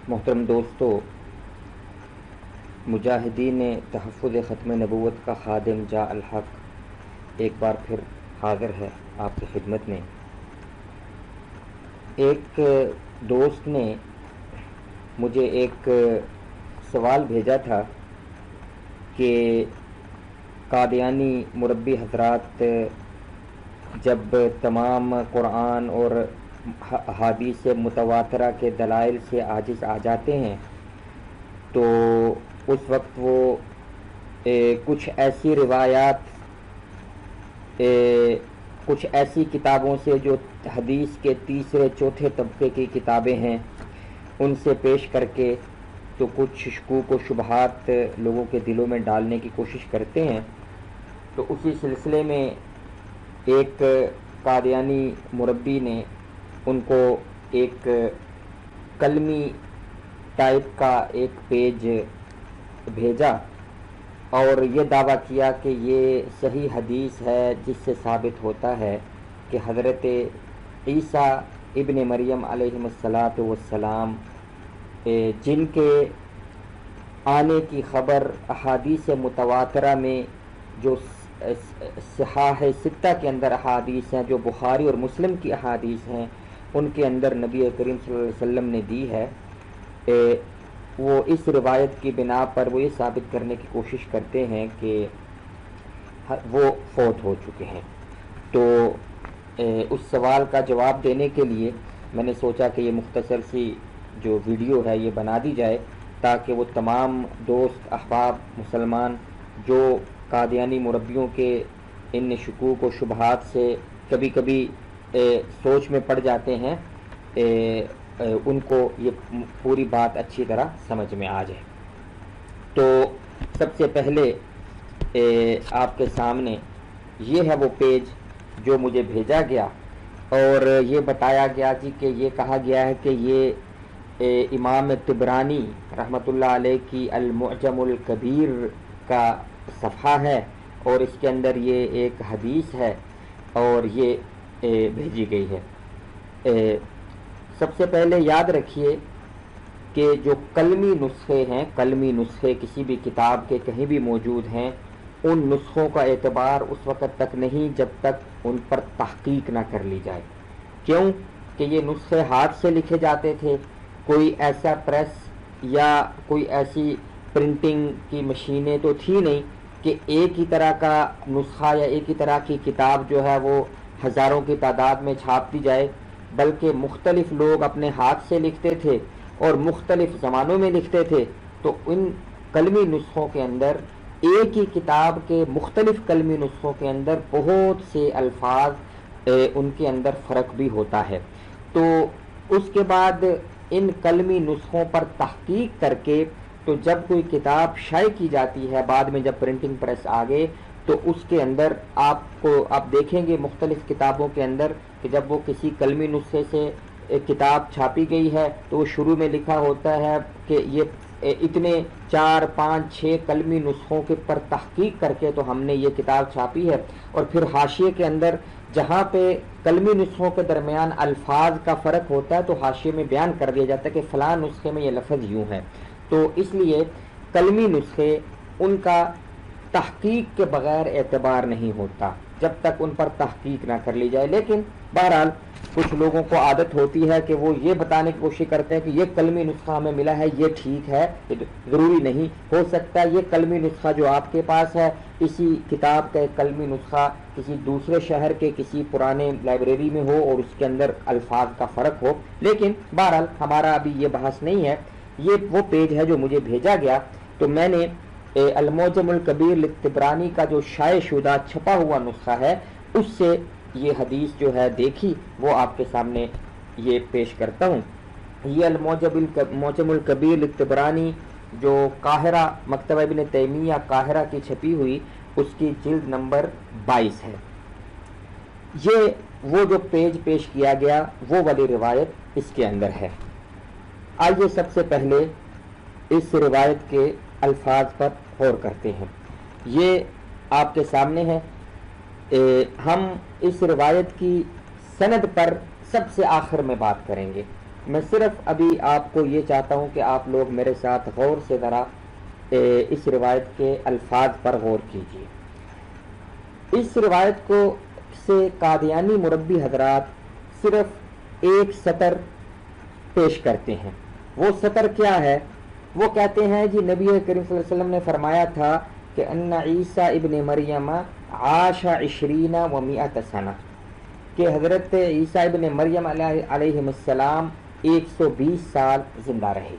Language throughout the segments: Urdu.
محترم دوستو، مجاہدین تحفظ ختم نبوت کا خادم جاء الحق ایک بار پھر حاضر ہے آپ کی خدمت میں۔ ایک دوست نے مجھے ایک سوال بھیجا تھا کہ قادیانی مربی حضرات جب تمام قرآن اور احادیث متواترہ کے دلائل سے عاجز آ جاتے ہیں تو اس وقت وہ کچھ ایسی روایات، کچھ ایسی کتابوں سے جو حدیث کے تیسرے چوتھے طبقے کی کتابیں ہیں ان سے پیش کر کے تو کچھ شکوک و شبہات لوگوں کے دلوں میں ڈالنے کی کوشش کرتے ہیں۔ تو اسی سلسلے میں ایک قادیانی مربی نے ان کو ایک کلمی ٹائپ کا ایک پیج بھیجا اور یہ دعویٰ کیا کہ یہ صحیح حدیث ہے جس سے ثابت ہوتا ہے کہ حضرت عیسیٰ ابن مریم علیہ السلام جن کے آنے کی خبر احادیث متواترہ میں جو صحاح ستہ کے اندر احادیث ہیں، جو بخاری اور مسلم کی احادیث ہیں، ان کے اندر نبی کریم صلی اللہ علیہ وسلم نے دی ہے، وہ اس روایت کی بنا پر وہ یہ ثابت کرنے کی کوشش کرتے ہیں کہ وہ فوت ہو چکے ہیں۔ تو اس سوال کا جواب دینے کے لیے میں نے سوچا کہ یہ مختصر سی جو ویڈیو ہے یہ بنا دی جائے تاکہ وہ تمام دوست احباب مسلمان جو قادیانی مربیوں کے ان شکوک و شبہات سے کبھی کبھی سوچ میں پڑ جاتے ہیں ان کو یہ پوری بات اچھی طرح سمجھ میں آ جائے۔ تو سب سے پہلے آپ کے سامنے یہ ہے وہ پیج جو مجھے بھیجا گیا اور یہ بتایا گیا جی کہ یہ کہا گیا ہے کہ یہ امام طبرانی رحمۃ اللہ علیہ کی المعجم الکبیر کا صفحہ ہے اور اس کے اندر یہ ایک حدیث ہے اور یہ بھیجی گئی ہے۔ سب سے پہلے یاد رکھیے کہ جو قلمی نسخے ہیں، قلمی نسخے کسی بھی کتاب کے کہیں بھی موجود ہیں، ان نسخوں کا اعتبار اس وقت تک نہیں جب تک ان پر تحقیق نہ کر لی جائے۔ کیوں کہ یہ نسخے ہاتھ سے لکھے جاتے تھے، کوئی ایسا پریس یا کوئی ایسی پرنٹنگ کی مشینیں تو تھی نہیں کہ ایک ہی طرح کا نسخہ یا ایک ہی طرح کی کتاب جو ہے وہ ہزاروں کی تعداد میں چھاپ دی جائے، بلکہ مختلف لوگ اپنے ہاتھ سے لکھتے تھے اور مختلف زمانوں میں لکھتے تھے۔ تو ان قلمی نسخوں کے اندر ایک ہی کتاب کے مختلف قلمی نسخوں کے اندر بہت سے الفاظ ان کے اندر فرق بھی ہوتا ہے۔ تو اس کے بعد ان قلمی نسخوں پر تحقیق کر کے تو جب کوئی کتاب شائع کی جاتی ہے، بعد میں جب پرنٹنگ پریس آ گئے تو اس کے اندر آپ دیکھیں گے مختلف کتابوں کے اندر کہ جب وہ کسی قلمی نسخے سے ایک کتاب چھاپی گئی ہے تو وہ شروع میں لکھا ہوتا ہے کہ یہ اتنے 4 5 6 قلمی نسخوں کے پر تحقیق کر کے تو ہم نے یہ کتاب چھاپی ہے، اور پھر حاشیے کے اندر جہاں پہ قلمی نسخوں کے درمیان الفاظ کا فرق ہوتا ہے تو حاشیے میں بیان کر دیا جاتا ہے کہ فلاں نسخے میں یہ لفظ یوں ہے۔ تو اس لیے قلمی نسخے ان کا تحقیق کے بغیر اعتبار نہیں ہوتا جب تک ان پر تحقیق نہ کر لی جائے۔ لیکن بہرحال کچھ لوگوں کو عادت ہوتی ہے کہ وہ یہ بتانے کی کوشش کرتے ہیں کہ یہ قلمی نسخہ ہمیں ملا ہے، یہ ٹھیک ہے، ضروری نہیں ہو سکتا یہ قلمی نسخہ جو آپ کے پاس ہے اسی کتاب کا ایک قلمی نسخہ کسی دوسرے شہر کے کسی پرانے لائبریری میں ہو اور اس کے اندر الفاظ کا فرق ہو۔ لیکن بہرحال ہمارا ابھی یہ بحث نہیں ہے۔ یہ وہ پیج ہے جو مجھے بھیجا گیا، تو میں نے المعجم الکبیر للطبرانی کا جو شائع شدہ چھپا ہوا نسخہ ہے اس سے یہ حدیث جو ہے دیکھی، وہ آپ کے سامنے یہ پیش کرتا ہوں۔ یہ المعجم الکبیر للطبرانی جو قاہرہ مکتبہ ابن تیمیہ قاہرہ کی چھپی ہوئی اس کی جلد نمبر 22 ہے۔ یہ وہ جو پیج پیش کیا گیا وہ والی روایت اس کے اندر ہے۔ آئیے سب سے پہلے اس روایت کے الفاظ پر غور کرتے ہیں۔ یہ آپ کے سامنے ہے۔ ہم اس روایت کی سند پر سب سے آخر میں بات کریں گے، میں صرف ابھی آپ کو یہ چاہتا ہوں کہ آپ لوگ میرے ساتھ غور سے ذرا اس روایت کے الفاظ پر غور کیجیے. اس روایت کو سے قادیانی مربی حضرات صرف ایک سطر پیش کرتے ہیں. وہ سطر کیا ہے؟ وہ کہتے ہیں جی نبی کریم صلی اللہ علیہ وسلم نے فرمایا تھا کہ ان عیسیٰ ابن مریم عاش 20 و 100 سنہ، کہ حضرت عیسیٰ ابن مریم علیہ السلام 120 سال زندہ رہے.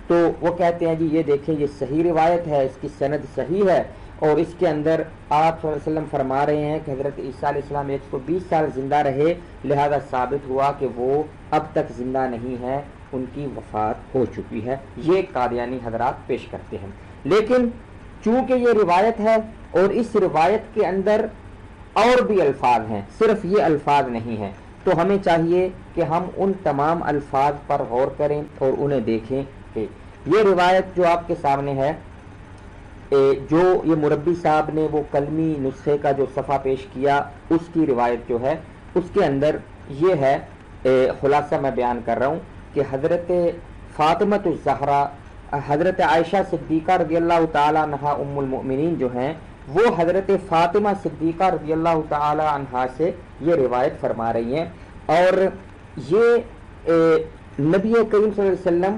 تو وہ کہتے ہیں جی یہ دیکھیں یہ صحیح روایت ہے، اس کی سند صحیح ہے، اور اس کے اندر آپ صلی اللہ علیہ وسلم فرما رہے ہیں کہ حضرت عیسیٰ علیہ السلام 120 سال زندہ رہے، لہذا ثابت ہوا کہ وہ اب تک زندہ نہیں ہے، ان کی وفات ہو چکی ہے. یہ قادیانی حضرات پیش کرتے ہیں. لیکن چونکہ یہ روایت ہے اور اس روایت کے اندر اور بھی الفاظ ہیں، صرف یہ الفاظ نہیں ہیں، تو ہمیں چاہیے کہ ہم ان تمام الفاظ پر غور کریں اور انہیں دیکھیں. کہ یہ روایت جو آپ کے سامنے ہے، جو یہ مربی صاحب نے وہ قلمی نسخے کا جو صفحہ پیش کیا، اس کی روایت جو ہے اس کے اندر یہ ہے، خلاصہ میں بیان کر رہا ہوں کہ حضرت فاطمۃ الزہرا، حضرت عائشہ صدیقہ رضی اللہ تعالی عنہا ام المؤمنین جو ہیں، وہ حضرت فاطمہ صدیقہ رضی اللہ تعالی عنہا سے یہ روایت فرما رہی ہیں. اور یہ نبی کریم صلی اللہ علیہ وسلم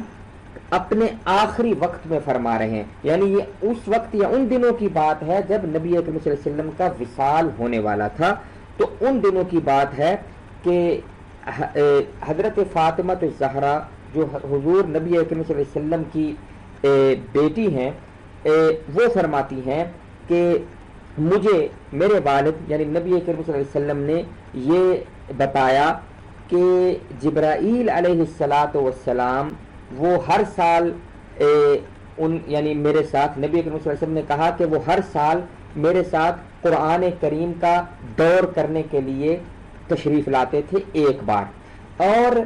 اپنے آخری وقت میں فرما رہے ہیں، یعنی یہ اس وقت یا ان دنوں کی بات ہے جب نبی کریم صلی اللہ علیہ وسلم کا وصال ہونے والا تھا. تو ان دنوں کی بات ہے کہ حضرت فاطمہ الزہرا جو حضور نبی کریم صلی اللہ علیہ وسلم کی بیٹی ہیں، وہ فرماتی ہیں کہ مجھے میرے والد یعنی نبی کریم صلی اللہ علیہ وسلم نے یہ بتایا کہ جبرائیل علیہ السلام وہ ہر سال یعنی میرے ساتھ، نبی کریم صلی اللہ علیہ وسلم نے کہا کہ وہ ہر سال میرے ساتھ قرآن کریم کا دور کرنے کے لیے تشریف لاتے تھے ایک بار، اور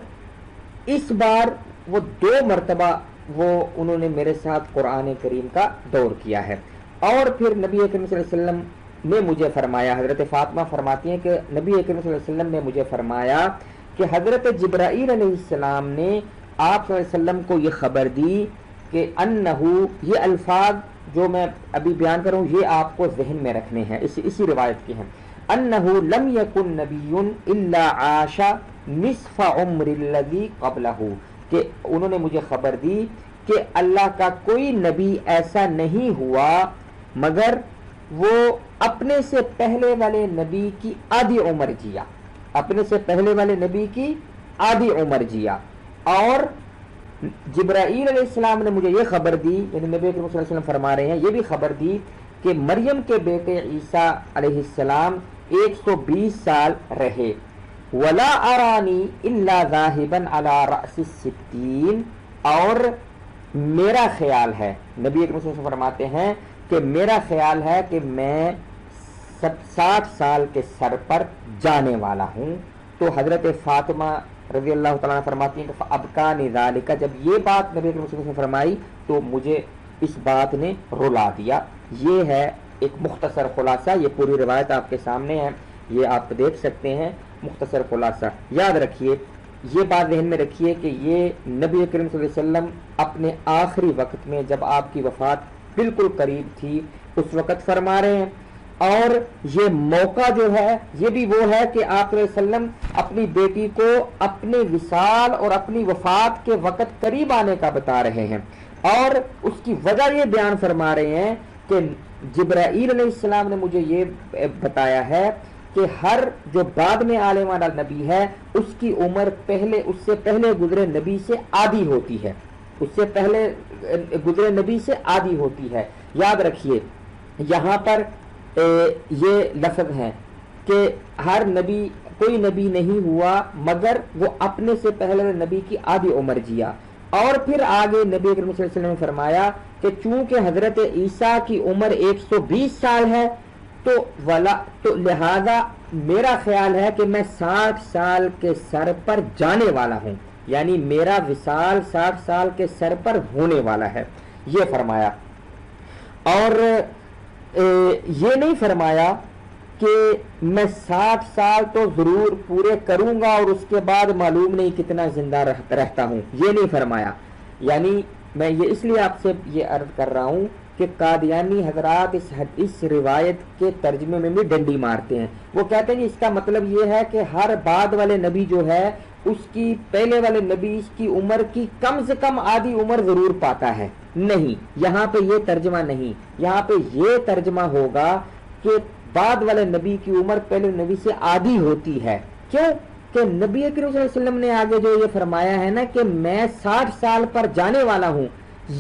اس بار وہ 2 مرتبہ انہوں نے میرے ساتھ قرآن کریم کا دور کیا ہے. اور پھر نبی کریم صلی اللہ علیہ وسلم نے مجھے فرمایا، حضرت فاطمہ فرماتی ہیں کہ نبی کریم صلی اللہ علیہ وسلم نے مجھے فرمایا کہ حضرت جبرائیل علیہ السلام نے آپ صلی اللہ علیہ وسلم کو یہ خبر دی کہ انہو، یہ الفاظ جو میں ابھی بیان کروں یہ آپ کو ذہن میں رکھنے ہیں، اسی روایت کے ہیں. انہو لم یکن نبی الا عاش نصف عمر الذی قبلہ، کہ انہوں نے مجھے خبر دی کہ اللہ کا کوئی نبی ایسا نہیں ہوا مگر وہ اپنے سے پہلے والے نبی کی آدھی عمر جیا، اپنے سے پہلے والے نبی کی آدھی عمر جیا. اور جبرائیل علیہ السلام نے مجھے یہ خبر دی، یعنی نبی کریم صلی اللہ علیہ وسلم فرما رہے ہیں، یہ بھی خبر دی کہ مریم کے بیٹے عیسیٰ علیہ السلام 120 سال رہے. ولا ارانی الا ذاہبا علی رأس 60، اور میرا خیال ہے، نبی اکرم صلی اللہ علیہ وسلم فرماتے ہیں کہ میرا خیال ہے کہ میں 60 سال کے سر پر جانے والا ہوں. تو حضرت فاطمہ رضی اللہ تعالیٰ فرماتی ہیں کہ ابکانی ذالک، جب یہ بات نبی اکرم صلی اللہ علیہ وسلم نے فرمائی تو مجھے اس بات نے رلا دیا. یہ ہے ایک مختصر خلاصہ، یہ پوری روایت آپ کے سامنے ہے، یہ آپ دیکھ سکتے ہیں، مختصر خلاصہ. یاد رکھیے، یہ بات ذہن میں رکھیے کہ یہ نبی کریم صلی اللہ علیہ وسلم اپنے آخری وقت میں جب آپ کی وفات بالکل قریب تھی اس وقت فرما رہے ہیں. اور یہ موقع جو ہے یہ بھی وہ ہے کہ آپ صلی اللہ علیہ وسلم اپنی بیٹی کو اپنے وصال اور اپنی وفات کے وقت قریب آنے کا بتا رہے ہیں، اور اس کی وجہ یہ بیان فرما رہے ہیں کہ جبرائیل علیہ السلام نے مجھے یہ بتایا ہے کہ ہر جو بعد میں آنے والا نبی ہے اس کی عمر اس سے پہلے گزرے نبی سے آدھی ہوتی ہے، اس سے پہلے گزرے نبی سے آدھی ہوتی ہے. یاد رکھیے یہاں پر یہ لفظ ہیں کہ ہر نبی، کوئی نبی نہیں ہوا مگر وہ اپنے سے پہلے نبی کی آدھی عمر جیا. اور پھر آگے نبی اکرم صلی اللہ علیہ وسلم نے فرمایا کہ چونکہ حضرت عیسیٰ کی عمر 120 سال ہے تو لہذا میرا خیال ہے کہ میں 60 سال کے سر پر جانے والا ہوں، یعنی میرا وصال 60 سال کے سر پر ہونے والا ہے، یہ فرمایا. اور یہ نہیں فرمایا کہ میں 60 سال تو ضرور پورے کروں گا اور اس کے بعد معلوم نہیں کتنا زندہ رہتا ہوں، یہ نہیں فرمایا۔ یعنی میں یہ اس لیے آپ سے یہ عرض کر رہا ہوں کہ قادیانی حضرات اس روایت کے ترجمے میں بھی ڈنڈی مارتے ہیں۔ وہ کہتے ہیں اس کا مطلب یہ ہے کہ ہر بعد والے نبی جو ہے اس کی پہلے والے نبی اس کی عمر کی کم سے کم آدھی عمر ضرور پاتا ہے۔ نہیں، یہاں پہ یہ ترجمہ نہیں، یہاں پہ یہ ترجمہ ہوگا کہ بعد والے نبی کی عمر پہلے نبی سے آدھی ہوتی ہے۔ کیوں کہ نبی کریم صلی اللہ علیہ وسلم نے آگے جو یہ فرمایا ہے نا کہ میں 60 سال پر جانے والا ہوں،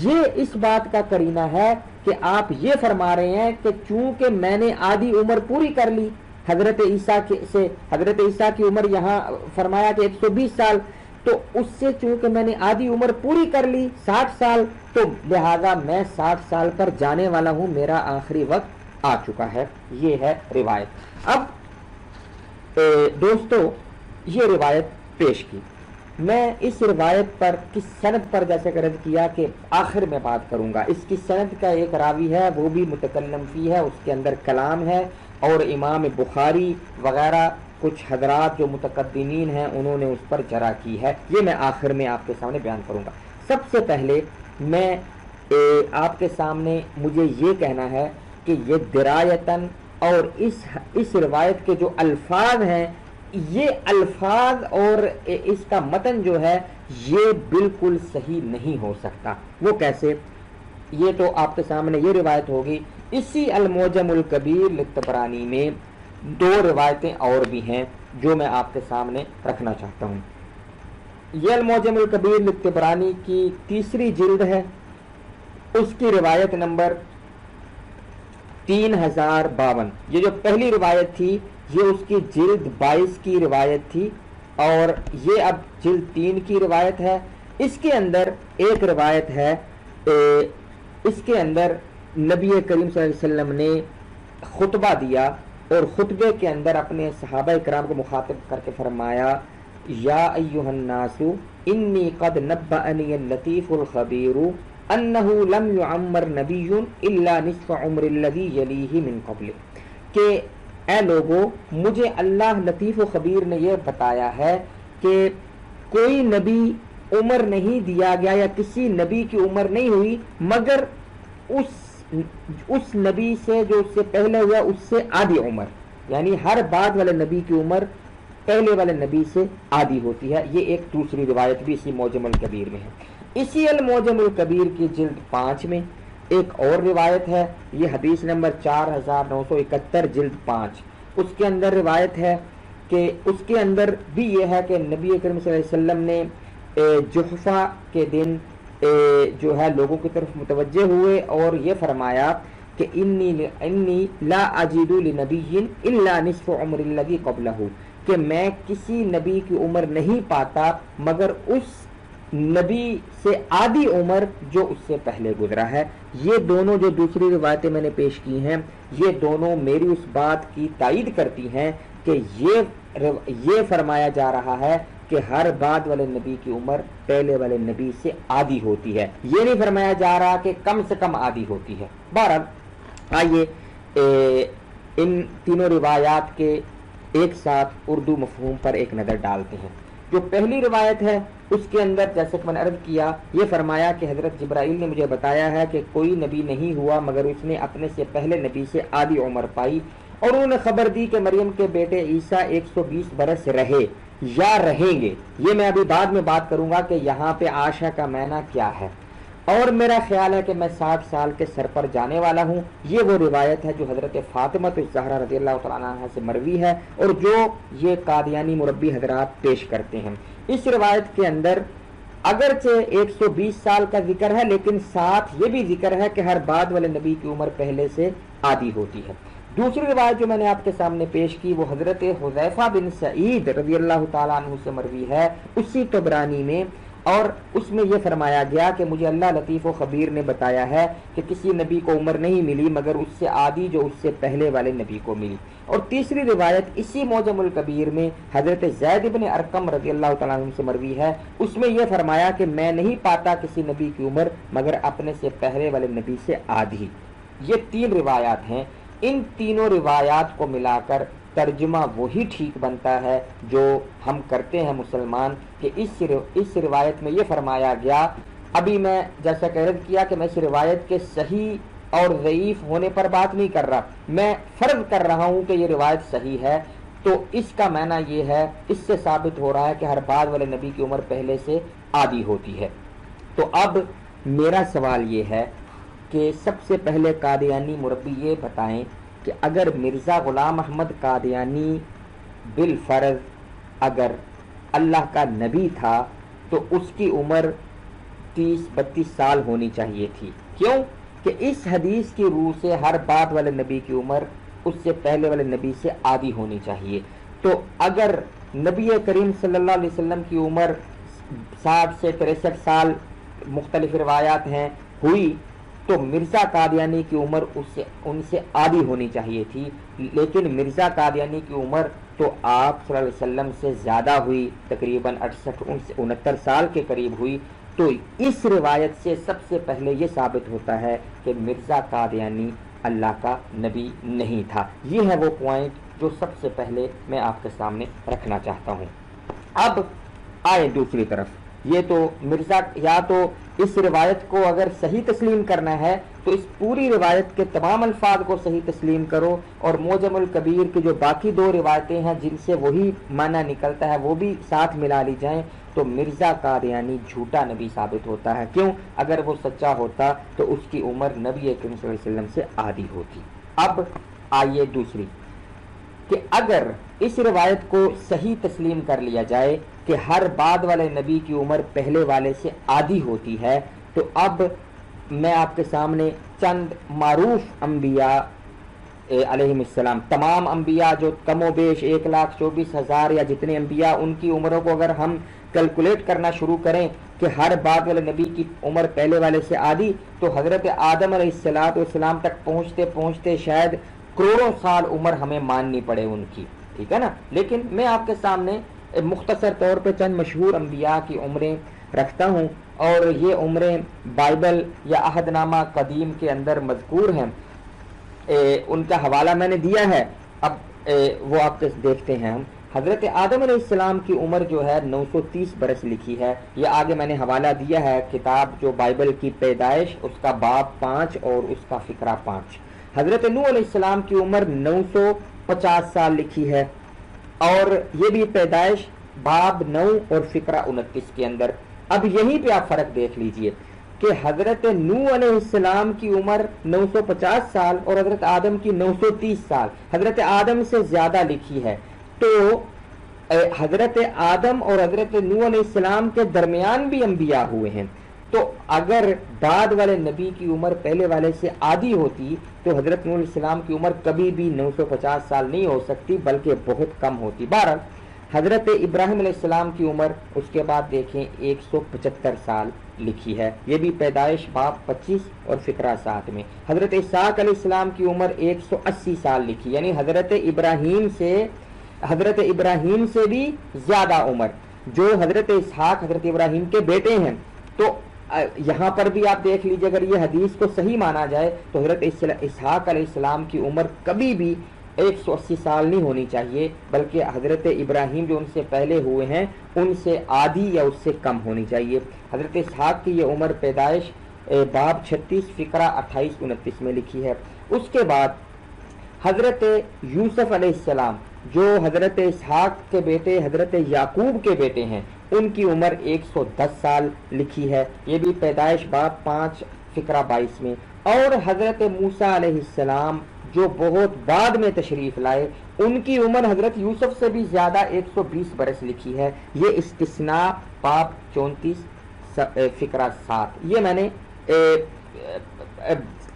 یہ اس بات کا قرینہ ہے کہ آپ یہ فرما رہے ہیں کہ چونکہ میں نے آدھی عمر پوری کر لی حضرت عیسیٰ کی عمر یہاں فرمایا کہ 120 سال، تو اس سے چونکہ میں نے آدھی عمر پوری کر لی 60 سال، تو لہذا میں 60 سال پر جانے والا ہوں، میرا آخری وقت آ چکا ہے۔ یہ ہے روایت۔ اب دوستو یہ روایت پیش کی، میں اس روایت پر کس سند پر جیسے عرض کیا کہ آخر میں بات کروں گا۔ اس کی سند کا ایک راوی ہے، وہ بھی متکلم فی ہے، اس کے اندر کلام ہے، اور امام بخاری وغیرہ کچھ حضرات جو متقدمین ہیں انہوں نے اس پر جرح کی ہے۔ یہ میں آخر میں آپ کے سامنے بیان کروں گا۔ سب سے پہلے میں آپ کے سامنے مجھے یہ کہنا ہے کہ یہ درایتاً اور اس روایت کے جو الفاظ ہیں، یہ الفاظ اور اس کا متن جو ہے یہ بالکل صحیح نہیں ہو سکتا۔ وہ کیسے؟ یہ تو آپ کے سامنے یہ روایت ہوگی۔ اسی المعجم الکبیر للطبرانی میں دو روایتیں اور بھی ہیں جو میں آپ کے سامنے رکھنا چاہتا ہوں۔ یہ المعجم الکبیر للطبرانی کی تیسری جلد ہے، اس کی روایت نمبر 3052۔ یہ جو پہلی روایت تھی یہ اس کی جلد 22 کی روایت تھی، اور یہ اب جلد 3 کی روایت ہے۔ اس کے اندر ایک روایت ہے، اس کے اندر نبی کریم صلی اللہ علیہ وسلم نے خطبہ دیا، اور خطبے کے اندر اپنے صحابہ کرام کو مخاطب کر کے فرمایا، یا ایھا الناس انی قد نبأنی اللطیف الخبیر انہ لم یعمر نبی الا نصف عمر الذی یلیہ من قبل، کہ اے لوگو مجھے اللہ لطیف و خبیر نے یہ بتایا ہے کہ کوئی نبی عمر نہیں دیا گیا یا کسی نبی کی عمر نہیں ہوئی مگر اس نبی سے جو اس سے پہلے ہوا اس سے آدھی عمر، یعنی ہر بعد والے نبی کی عمر پہلے والے نبی سے آدھی ہوتی ہے۔ یہ ایک دوسری روایت بھی اسی معجم الکبیر میں ہے۔ اسی المعجم الکبیر کی جلد 5 میں ایک اور روایت ہے، یہ حدیث نمبر 4971 جلد 5، اس کے اندر روایت ہے کہ اس کے اندر بھی یہ ہے کہ نبی کریم صلی اللہ علیہ وسلم نے جحفہ کے دن جو ہے لوگوں کی طرف متوجہ ہوئے اور یہ فرمایا کہ انی لا اجد لنبی الا نصف عمر الذی قبلہ، کہ میں کسی نبی کی عمر نہیں پاتا مگر اس نبی سے آدھی عمر جو اس سے پہلے گزرا ہے۔ یہ دونوں جو دوسری روایتیں میں نے پیش کی ہیں یہ دونوں میری اس بات کی تائید کرتی ہیں کہ یہ فرمایا جا رہا ہے کہ ہر بعد والے نبی کی عمر پہلے والے نبی سے آدھی ہوتی ہے، یہ نہیں فرمایا جا رہا کہ کم سے کم آدھی ہوتی ہے۔ بہرحال آئیے ان تینوں روایات کے ایک ساتھ اردو مفہوم پر ایک نظر ڈالتے ہیں۔ جو پہلی روایت ہے اس کے اندر جیسے کہ میں نے عرض کیا، یہ فرمایا کہ حضرت جبرائیل نے مجھے بتایا ہے کہ کوئی نبی نہیں ہوا مگر اس نے اپنے سے پہلے نبی سے آدھی عمر پائی، اور انہوں نے خبر دی کہ مریم کے بیٹے عیسیٰ 120 برس رہے یا رہیں گے۔ یہ میں ابھی بعد میں بات کروں گا کہ یہاں پہ عاشا کا معنی کیا ہے، اور میرا خیال ہے کہ میں 60 سال کے سر پر جانے والا ہوں۔ یہ وہ روایت ہے جو حضرت فاطمہ الزہرا رضی اللہ تعالیٰ عنہا سے مروی ہے اور جو یہ قادیانی مربی حضرات پیش کرتے ہیں۔ اس روایت کے اندر اگرچہ 120 سال کا ذکر ہے لیکن ساتھ یہ بھی ذکر ہے کہ ہر بعد والے نبی کی عمر پہلے سے آدھی ہوتی ہے۔ دوسری روایت جو میں نے آپ کے سامنے پیش کی وہ حضرت حذیفہ بن سعید رضی اللہ تعالیٰ عنہ سے مروی ہے اسی طبرانی میں، اور اس میں یہ فرمایا گیا کہ مجھے اللہ لطیف و خبیر نے بتایا ہے کہ کسی نبی کو عمر نہیں ملی مگر اس سے آدھی جو اس سے پہلے والے نبی کو ملی۔ اور تیسری روایت اسی معجم الکبیر میں حضرت زید بن ارقم رضی اللہ تعالیٰ عنہ سے مروی ہے، اس میں یہ فرمایا کہ میں نہیں پاتا کسی نبی کی عمر مگر اپنے سے پہلے والے نبی سے آدھی۔ یہ 3 روایات ہیں۔ ان تینوں روایات کو ملا کر ترجمہ وہی ٹھیک بنتا ہے جو ہم کرتے ہیں مسلمان، کہ اس روایت میں یہ فرمایا گیا، ابھی میں جیسا کہ عرض کیا کہ میں اس روایت کے صحیح اور ضعیف ہونے پر بات نہیں کر رہا، میں فرض کر رہا ہوں کہ یہ روایت صحیح ہے، تو اس کا معنی یہ ہے، اس سے ثابت ہو رہا ہے کہ ہر بعد والے نبی کی عمر پہلے سے آدھی ہوتی ہے۔ تو اب میرا سوال یہ ہے کہ سب سے پہلے قادیانی مربی یہ بتائیں کہ اگر مرزا غلام احمد قادیانی بالفرض اگر اللہ کا نبی تھا تو اس کی عمر 30-32 سال ہونی چاہیے تھی، کیوں کہ اس حدیث کی روح سے ہر بعد والے نبی کی عمر اس سے پہلے والے نبی سے آدھی ہونی چاہیے۔ تو اگر نبی کریم صلی اللہ علیہ وسلم کی عمر 60 سے 63 سال مختلف روایات ہیں ہوئی، تو مرزا قادیانی کی عمر ان سے آدھی ہونی چاہیے تھی، لیکن مرزا قادیانی کی عمر تو آپ صلی اللہ علیہ وسلم سے زیادہ ہوئی، تقریباً 68-69 سال کے قریب ہوئی۔ تو اس روایت سے سب سے پہلے یہ ثابت ہوتا ہے کہ مرزا قادیانی اللہ کا نبی نہیں تھا۔ یہ ہے وہ پوائنٹ جو سب سے پہلے میں آپ کے سامنے رکھنا چاہتا ہوں۔ اب آئے دوسری طرف، یہ تو مرزا، یا تو اس روایت کو اگر صحیح تسلیم کرنا ہے تو اس پوری روایت کے تمام الفاظ کو صحیح تسلیم کرو، اور معجم الکبیر کی جو باقی 2 روایتیں ہیں جن سے وہی معنی نکلتا ہے وہ بھی ساتھ ملا لی جائیں، تو مرزا قادیانی جھوٹا نبی ثابت ہوتا ہے۔ کیوں؟ اگر وہ سچا ہوتا تو اس کی عمر نبی کریم صلی اللہ علیہ وسلم سے آدھی ہوتی۔ اب آئیے دوسری، کہ اگر اس روایت کو صحیح تسلیم کر لیا جائے کہ ہر بعد والے نبی کی عمر پہلے والے سے آدھی ہوتی ہے، تو اب میں آپ کے سامنے چند معروف انبیاء علیہم السلام، تمام انبیاء جو کم و بیش 1,24,000 یا جتنے انبیاء، ان کی عمروں کو اگر ہم کیلکولیٹ کرنا شروع کریں کہ ہر بعد والے نبی کی عمر پہلے والے سے آدھی، تو حضرت آدم علیہ السلام تک پہنچتے پہنچتے شاید کروڑوں سال عمر ہمیں ماننی پڑے ان کی، ٹھیک ہے نا۔ لیکن میں آپ کے سامنے مختصر طور پہ چند مشہور انبیاء کی عمریں رکھتا ہوں، اور یہ عمریں بائبل یا عہد نامہ قدیم کے اندر مذکور ہیں، ان کا حوالہ میں نے دیا ہے، اب وہ آپ دیکھتے ہیں ہم۔ حضرت آدم علیہ السلام کی عمر جو ہے 930 برس لکھی ہے، یہ آگے میں نے حوالہ دیا ہے، کتاب جو بائبل کی پیدائش، اس کا باب 5 اور اس کا فقرہ 5۔ حضرت نوح علیہ السلام کی عمر 950 سال لکھی ہے، اور یہ بھی پیدائش باب 9 اور فقرہ 29 کے اندر۔ اب یہیں پہ آپ فرق دیکھ لیجئے کہ حضرت نوح علیہ السلام کی عمر 950 سال اور حضرت آدم کی 930 سال، حضرت آدم سے زیادہ لکھی ہے۔ تو حضرت آدم اور حضرت نوح علیہ السلام کے درمیان بھی انبیاء ہوئے ہیں، تو اگر بعد والے نبی کی عمر پہلے والے سے آدھی ہوتی تو حضرت نوح علیہ السلام کی عمر کبھی بھی 950 سال نہیں ہو سکتی، بلکہ بہت کم ہوتی۔ بہرحال حضرت ابراہیم علیہ السلام کی عمر اس کے بعد دیکھیں 175 سال لکھی ہے، یہ بھی پیدائش باب 25 اور فقرہ 7 میں۔ حضرت اسحاق علیہ السلام کی عمر 180 سال لکھی، یعنی حضرت ابراہیم سے بھی زیادہ عمر، جو حضرت اسحاق حضرت ابراہیم کے بیٹے ہیں۔ تو یہاں پر بھی آپ دیکھ لیجیے، اگر یہ حدیث کو صحیح مانا جائے تو حضرت اسحاق علیہ السلام کی عمر کبھی بھی 180 سال نہیں ہونی چاہیے، بلکہ حضرت ابراہیم جو ان سے پہلے ہوئے ہیں ان سے آدھی یا اس سے کم ہونی چاہیے۔ حضرت اسحاق کی یہ عمر پیدائش باب 36 فقرہ 28-29 میں لکھی ہے۔ اس کے بعد حضرت یوسف علیہ السلام جو حضرت اسحاق کے بیٹے حضرت یعقوب کے بیٹے ہیں، ان کی عمر 110 سال لکھی ہے، یہ بھی پیدائش باب 5 فقرہ 22 میں۔ اور حضرت موسیٰ علیہ السلام جو بہت بعد میں تشریف لائے، ان کی عمر حضرت یوسف سے بھی زیادہ 120 برس لکھی ہے، یہ استثناء باب 34 فقرہ 7۔ یہ میں نے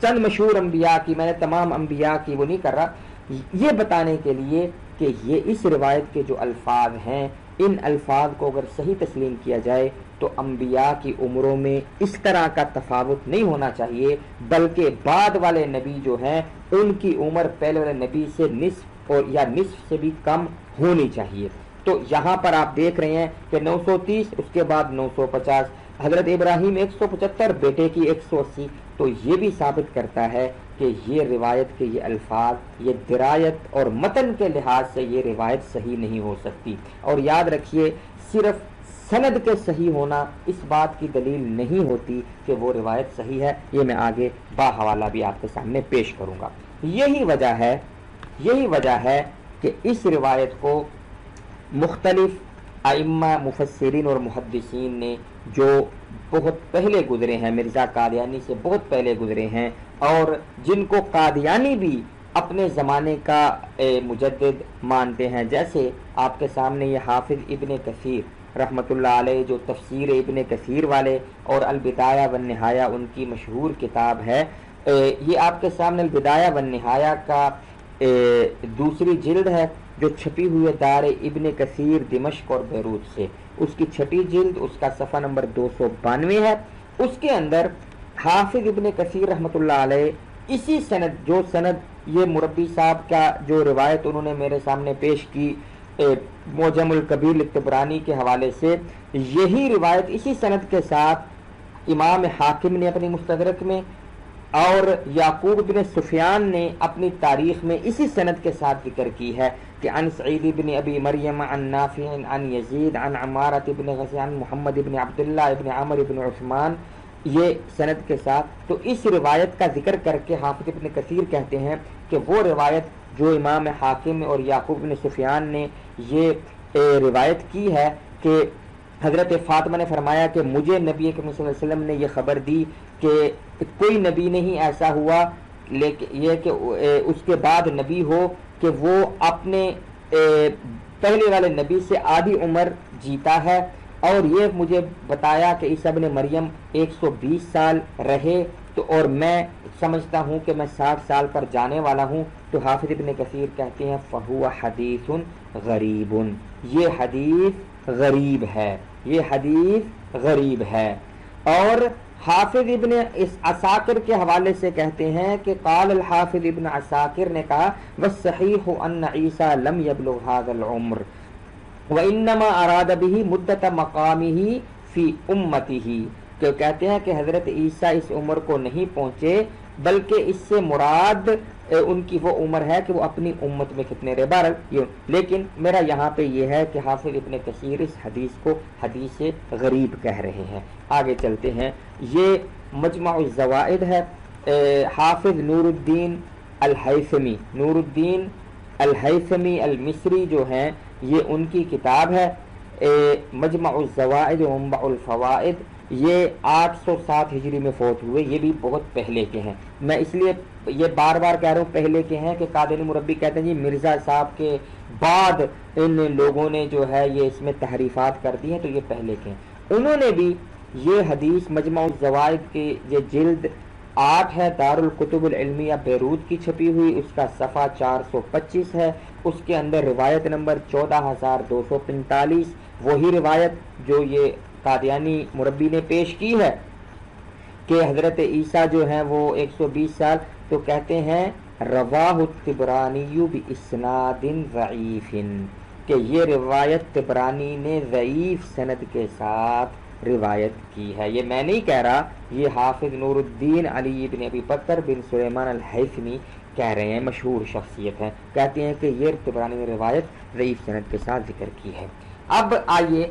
چند مشہور انبیاء کی، میں نے تمام انبیاء کی وہ نہیں کر رہا، یہ بتانے کے لیے کہ یہ اس روایت کے جو الفاظ ہیں، ان الفاظ کو اگر صحیح تسلیم کیا جائے تو انبیاء کی عمروں میں اس طرح کا تفاوت نہیں ہونا چاہیے، بلکہ بعد والے نبی جو ہیں ان کی عمر پہلے والے نبی سے نصف اور یا نصف سے بھی کم ہونی چاہیے۔ تو یہاں پر آپ دیکھ رہے ہیں کہ 930، اس کے بعد 950، حضرت ابراہیم 175، بیٹے کی 180، تو یہ بھی ثابت کرتا ہے کہ کہ یہ روایت کے یہ الفاظ، یہ درایت اور متن کے لحاظ سے یہ روایت صحیح نہیں ہو سکتی۔ اور یاد رکھیے صرف سند کے صحیح ہونا اس بات کی دلیل نہیں ہوتی کہ وہ روایت صحیح ہے، یہ میں آگے باحوالہ بھی آپ کے سامنے پیش کروں گا۔ یہی وجہ ہے کہ اس روایت کو مختلف ائمہ مفسرین اور محدثین نے جو بہت پہلے گزرے ہیں، مرزا قادیانی سے بہت پہلے گزرے ہیں، اور جن کو قادیانی بھی اپنے زمانے کا مجدد مانتے ہیں، جیسے آپ کے سامنے یہ حافظ ابن کثیر رحمۃ اللہ علیہ جو تفسیر ابن کثیر والے اور البدایہ والنہایہ ان کی مشہور کتاب ہے، یہ آپ کے سامنے البدایہ والنہایہ کا دوسری جلد ہے جو چھپی ہوئی ہے دار ابن کثیر دمشق اور بیروت سے، اس کی چھٹی جلد، اس کا صفحہ نمبر 292 ہے۔ اس کے اندر حافظ ابن کثیر رحمۃ اللہ علیہ اسی سند، جو سند یہ مربی صاحب کا جو روایت انہوں نے میرے سامنے پیش کی معجم الکبیر لطبرانی کے حوالے سے، یہی روایت اسی سند کے ساتھ امام حاکم نے اپنی مستدرک میں اور یعقوب بن سفیان نے اپنی تاریخ میں اسی سند کے ساتھ ذکر کی ہے کہ عن سعید بن ابی مریم عن نافع عن یزید عن عمارۃ بن غزی عن محمد بن عبداللہ بن عمر بن عثمان، یہ سند کے ساتھ۔ تو اس روایت کا ذکر کر کے حافظ ابن کثیر کہتے ہیں کہ وہ روایت جو امام حاکم اور یعقوب بن سفیان نے یہ روایت کی ہے کہ حضرت فاطمہ نے فرمایا کہ مجھے نبی کریم صلی اللہ علیہ وسلم نے یہ خبر دی کہ کوئی نبی نہیں ایسا ہوا لیکن یہ کہ اس کے بعد نبی ہو کہ وہ اپنے پہلے والے نبی سے آدھی عمر جیتا ہے، اور یہ مجھے بتایا کہ عیسیٰ ابن مریم 120 سال رہے، تو اور میں سمجھتا ہوں کہ میں 60 سال پر جانے والا ہوں۔ تو حافظ ابن کثیر کہتے ہیں فَهُوَ حَدِيثٌ غَرِيبٌ، یہ حدیث غریب ہے، یہ حدیث غریب ہے۔ اور حافظ ابن عساکر کے حوالے سے کہتے ہیں کہ قال الحافظ ابن عساکر نے کہا وَالصَّحِيحُ أَنَّ عِيسَى لَمْ يَبْلُغْ هَذَا الْعُمْرِ وَإِنَّمَا أَرَادَ بِهِ مُدَّةَ مَقَامِهِ فِي أُمَّتِهِ، کہ کہتے ہیں کہ حضرت عیسیٰ اس عمر کو نہیں پہنچے بلکہ اس سے مراد ان کی وہ عمر ہے کہ وہ اپنی امت میں کتنے رہے۔ بہرحال لیکن میرا یہاں پہ یہ ہے کہ حافظ ابن کثیر اس حدیث کو حدیث غریب کہہ رہے ہیں۔ آگے چلتے ہیں، یہ مجمع الزوائد ہے، حافظ نور الدین الہیثمی المصری جو ہیں یہ ان کی کتاب ہے مجمع الزوائد و منبع الفوائد، یہ 807 ہجری میں فوت ہوئے، یہ بھی بہت پہلے کے ہیں۔ میں اس لیے یہ بار بار کہہ رہا ہوں پہلے کے ہیں کہ قادیانی مربی کہتے ہیں جی مرزا صاحب کے بعد ان لوگوں نے جو ہے یہ اس میں تحریفات کر دی ہیں، تو یہ پہلے کے ہیں۔ انہوں نے بھی یہ حدیث مجمع الزوائد کی یہ جلد 8 ہے، دار الکتب العلمیہ بیروت کی چھپی ہوئی، اس کا صفحہ 425 ہے، اس کے اندر روایت نمبر 14245، وہی روایت جو یہ قادیانی مربی نے پیش کی ہے کہ حضرت عیسیٰ جو ہیں وہ 120 سال، تو کہتے ہیں رواہ الطبرانی باسناد ضعیف، کہ یہ روایت طبرانی نے ضعیف سند کے ساتھ روایت کی ہے۔ یہ میں نہیں کہہ رہا، یہ حافظ نور الدین علی بن ابی بکر بن سلیمان الہیثمی کہہ رہے ہیں، مشہور شخصیت ہیں، کہتے ہیں کہ یہ طبرانی نے روایت ضعیف سند کے ساتھ ذکر کی ہے۔ اب آئیے،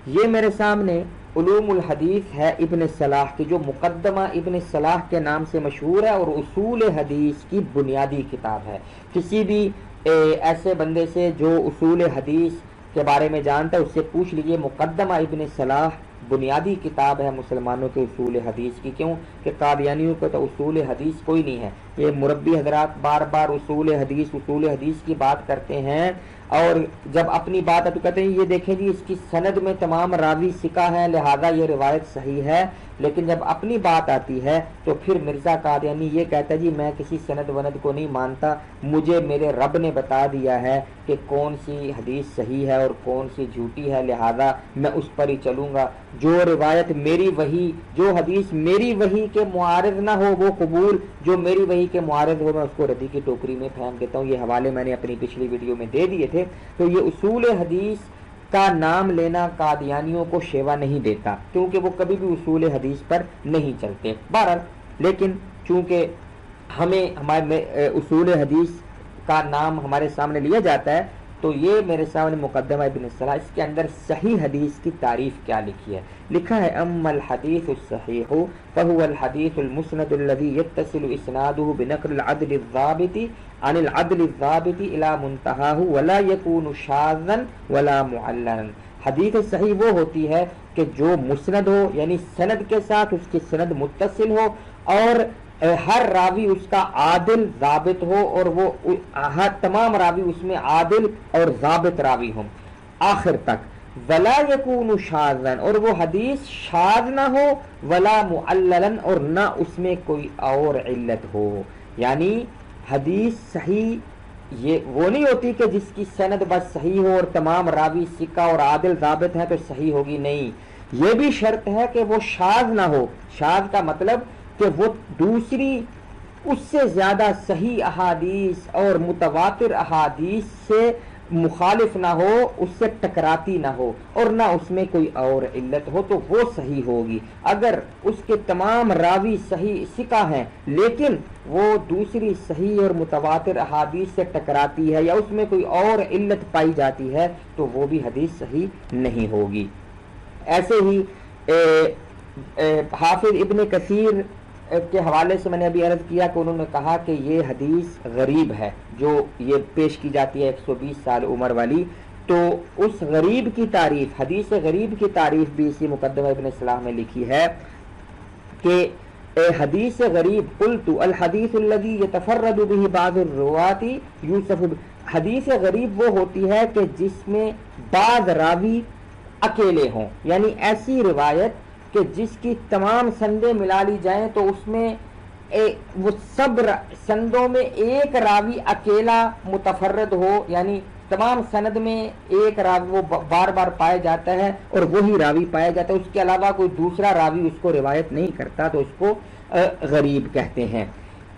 یہ میرے سامنے علوم الحدیث ہے ابن صلاح کی، جو مقدمہ ابن صلاح کے نام سے مشہور ہے اور اصول حدیث کی بنیادی کتاب ہے۔ کسی بھی ایسے بندے سے جو اصول حدیث کے بارے میں جانتا ہے اس سے پوچھ لیجئے، مقدمہ ابن صلاح بنیادی کتاب ہے مسلمانوں کے اصول حدیث کی۔ کیوں کہ قادیانیوں کو تو اصول حدیث کوئی نہیں ہے، یہ مربی حضرات بار بار اصول حدیث کی بات کرتے ہیں، اور جب اپنی بات ہے تو کہتے ہیں یہ دیکھیں جی اس کی سند میں تمام راوی ثقہ ہیں لہذا یہ روایت صحیح ہے، لیکن جب اپنی بات آتی ہے تو پھر مرزا قادیانی یہ کہتا ہے جی میں کسی سند وند کو نہیں مانتا، مجھے میرے رب نے بتا دیا ہے کہ کون سی حدیث صحیح ہے اور کون سی جھوٹی ہے، لہذا میں اس پر ہی چلوں گا، جو روایت میری وحی، جو حدیث میری وحی کے معارض نہ ہو وہ قبول، جو میری وحی کے معارض ہو میں اس کو ردی کی ٹوکری میں پھینک دیتا ہوں۔ یہ حوالے میں نے اپنی پچھلی ویڈیو میں دے دیے تھے۔ تو یہ اصول حدیث کا نام لینا قادیانیوں کو شیوا نہیں دیتا، کیونکہ وہ کبھی بھی اصول حدیث پر نہیں چلتے۔ بہرحال لیکن چونکہ ہمیں ہمارے اصول حدیث کا نام ہمارے سامنے لیا جاتا ہے تو یہ میرے سامنے مقدمہ ابن الصلاح، اس کے اندر صحیح حدیث کی تعریف کیا لکھی ہے. لکھا ہے اما الحدیث الصحیح فهو الحدیث المسند الذي يتصل اسناده بنقل العدل الضابط عن العدل الضابط الى منتهاه ولا يكون شاذا ولا معللا. حدیث صحیح وہ ہوتی ہے کہ جو مسند ہو، یعنی سند کے ساتھ اس کی سند متصل ہو، اور ہر راوی اس کا عادل ضابط ہو، اور وہ ہر تمام راوی اس میں عادل اور ضابط راوی ہوں آخر تک. ولا یکون شاذا، اور وہ حدیث شاذ نہ ہو، ولا معللا، اور نہ اس میں کوئی اور علت ہو. یعنی حدیث صحیح یہ وہ نہیں ہوتی کہ جس کی سند بس صحیح ہو اور تمام راوی ثقہ اور عادل ضابط ہیں تو صحیح ہوگی. نہیں، یہ بھی شرط ہے کہ وہ شاذ نہ ہو. شاذ کا مطلب کہ وہ دوسری اس سے زیادہ صحیح احادیث اور متواتر احادیث سے مخالف نہ ہو، اس سے ٹکراتی نہ ہو، اور نہ اس میں کوئی اور علت ہو، تو وہ صحیح ہوگی. اگر اس کے تمام راوی صحیح ثقہ ہیں لیکن وہ دوسری صحیح اور متواتر احادیث سے ٹکراتی ہے یا اس میں کوئی اور علت پائی جاتی ہے تو وہ بھی حدیث صحیح نہیں ہوگی. ایسے ہی حافظ ابن کثیر کے حوالے سے میں نے ابھی عرض کیا کہ انہوں نے کہا کہ یہ حدیث غریب ہے جو یہ پیش کی جاتی ہے 120 سال عمر والی. تو اس غریب کی تعریف، حدیث غریب کی تعریف بھی اسی مقدمہ ابن الصلاح میں لکھی ہے کہ حدیث غریب قلت الحدیث الذی یتفرد به بعض الرواۃ یوصف. حدیث غریب وہ ہوتی ہے کہ جس میں بعض راوی اکیلے ہوں، یعنی ایسی روایت کہ جس کی تمام سندیں ملا لی جائیں تو اس میں وہ سب سندوں میں ایک راوی اکیلا متفرد ہو، یعنی تمام سند میں ایک راوی وہ بار بار پایا جاتا ہے اور وہی راوی پایا جاتا ہے، اس کے علاوہ کوئی دوسرا راوی اس کو روایت نہیں کرتا، تو اس کو غریب کہتے ہیں.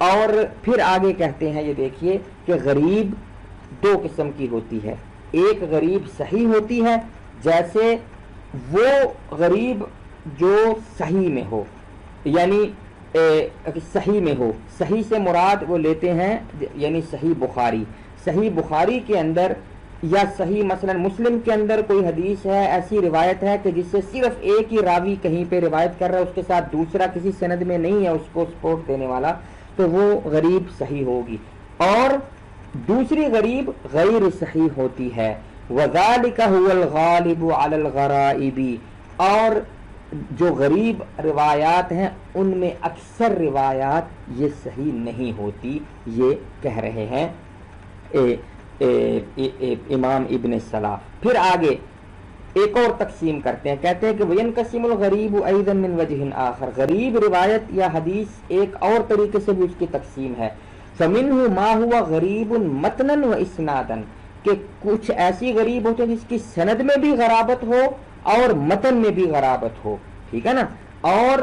اور پھر آگے کہتے ہیں، یہ دیکھیے کہ غریب دو قسم کی ہوتی ہے. ایک غریب صحیح ہوتی ہے، جیسے وہ غریب جو صحیح میں ہو، یعنی صحیح میں ہو. صحیح سے مراد وہ لیتے ہیں یعنی صحیح بخاری. صحیح بخاری کے اندر یا صحیح مثلا مسلم کے اندر کوئی حدیث ہے، ایسی روایت ہے کہ جس سے صرف ایک ہی راوی کہیں پہ روایت کر رہا ہے، اس کے ساتھ دوسرا کسی سند میں نہیں ہے اس کو سپورٹ دینے والا، تو وہ غریب صحیح ہوگی. اور دوسری غریب غیر صحیح ہوتی ہے. وذالک هو الغالب علی الغرائب. اور جو غریب روایات ہیں ان میں اکثر روایات یہ صحیح نہیں ہوتی، یہ کہہ رہے ہیں امام ابن الصلاح. پھر آگے ایک اور تقسیم کرتے ہیں، کہتے ہیں کہ وینقسم الغریب ایضا من وجہ آخر. غریب روایت یا حدیث ایک اور طریقے سے بھی اس کی تقسیم ہے. فمنہ ما ہوا غریب متنا و اسنادا، کہ کچھ ایسی غریب ہوتے ہیں جس کی سند میں بھی غرابت ہو اور متن میں بھی غرابت ہو، ٹھیک ہے نا. اور